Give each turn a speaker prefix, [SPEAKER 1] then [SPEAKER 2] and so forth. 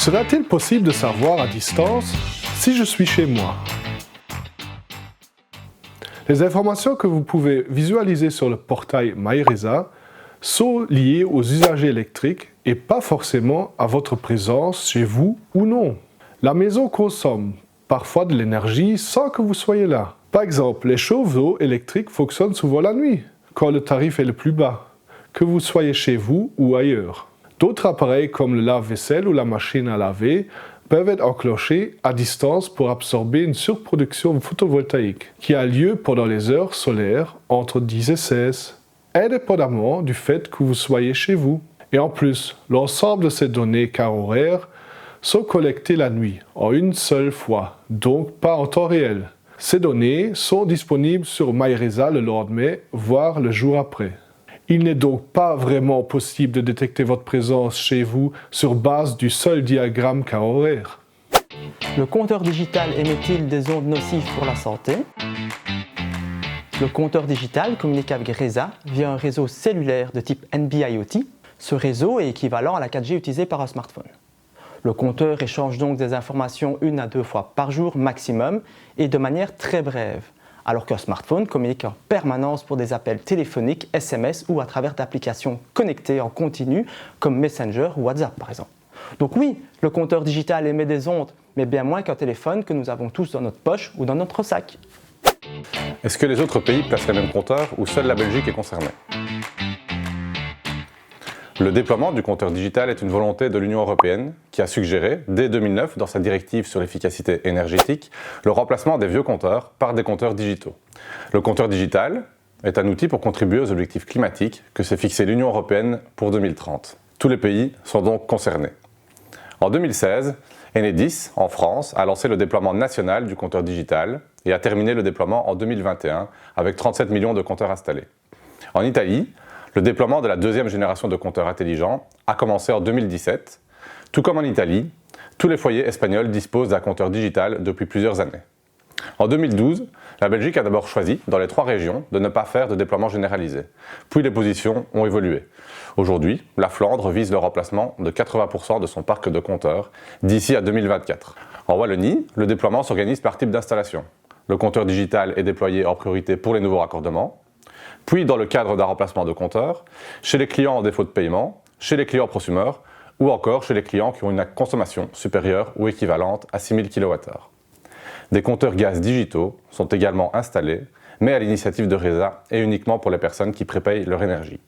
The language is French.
[SPEAKER 1] Sera-t-il possible de savoir à distance si je suis chez moi? Les informations que vous pouvez visualiser sur le portail MyRESA sont liées aux usagers électriques et pas forcément à votre présence chez vous ou non. La maison consomme parfois de l'énergie sans que vous soyez là. Par exemple, les chauffe-eau électriques fonctionnent souvent la nuit, quand le tarif est le plus bas, que vous soyez chez vous ou ailleurs. D'autres appareils comme le lave-vaisselle ou la machine à laver peuvent être enclenchés à distance pour absorber une surproduction photovoltaïque qui a lieu pendant les heures solaires entre 10 et 16, indépendamment du fait que vous soyez chez vous. Et en plus, l'ensemble de ces données quart horaires sont collectées la nuit, en une seule fois, donc pas en temps réel. Ces données sont disponibles sur MyRESA le lendemain, voire le jour après. Il n'est donc pas vraiment possible de détecter votre présence chez vous sur base du seul diagramme quart horaire.
[SPEAKER 2] Le compteur digital émet-il des ondes nocives pour la santé? Le compteur digital communique avec RESA via un réseau cellulaire de type NB-IoT. Ce réseau est équivalent à la 4G utilisée par un smartphone. Le compteur échange donc des informations 1 à 2 fois par jour maximum et de manière très brève, alors qu'un smartphone communique en permanence pour des appels téléphoniques, SMS ou à travers d'applications connectées en continu comme Messenger ou WhatsApp par exemple. Donc oui, le compteur digital émet des ondes, mais bien moins qu'un téléphone que nous avons tous dans notre poche ou dans notre sac.
[SPEAKER 3] Est-ce que les autres pays placent les mêmes compteurs ou seule la Belgique est concernée? Le déploiement du compteur digital est une volonté de l'Union européenne qui a suggéré, dès 2009, dans sa directive sur l'efficacité énergétique, le remplacement des vieux compteurs par des compteurs digitaux. Le compteur digital est un outil pour contribuer aux objectifs climatiques que s'est fixé l'Union européenne pour 2030. Tous les pays sont donc concernés. En 2016, Enedis, en France, a lancé le déploiement national du compteur digital et a terminé le déploiement en 2021 avec 37 millions de compteurs installés. En Italie, le déploiement de la deuxième génération de compteurs intelligents a commencé en 2017. Tout comme en Italie, tous les foyers espagnols disposent d'un compteur digital depuis plusieurs années. En 2012, la Belgique a d'abord choisi, dans les 3 régions, de ne pas faire de déploiement généralisé. Puis les positions ont évolué. Aujourd'hui, la Flandre vise le remplacement de 80% de son parc de compteurs d'ici à 2024. En Wallonie, le déploiement s'organise par type d'installation. Le compteur digital est déployé en priorité pour les nouveaux raccordements, puis dans le cadre d'un remplacement de compteur, chez les clients en défaut de paiement, chez les clients prosumeurs ou encore chez les clients qui ont une consommation supérieure ou équivalente à 6000 kWh. Des compteurs gaz digitaux sont également installés, mais à l'initiative de RESA et uniquement pour les personnes qui prépayent leur énergie.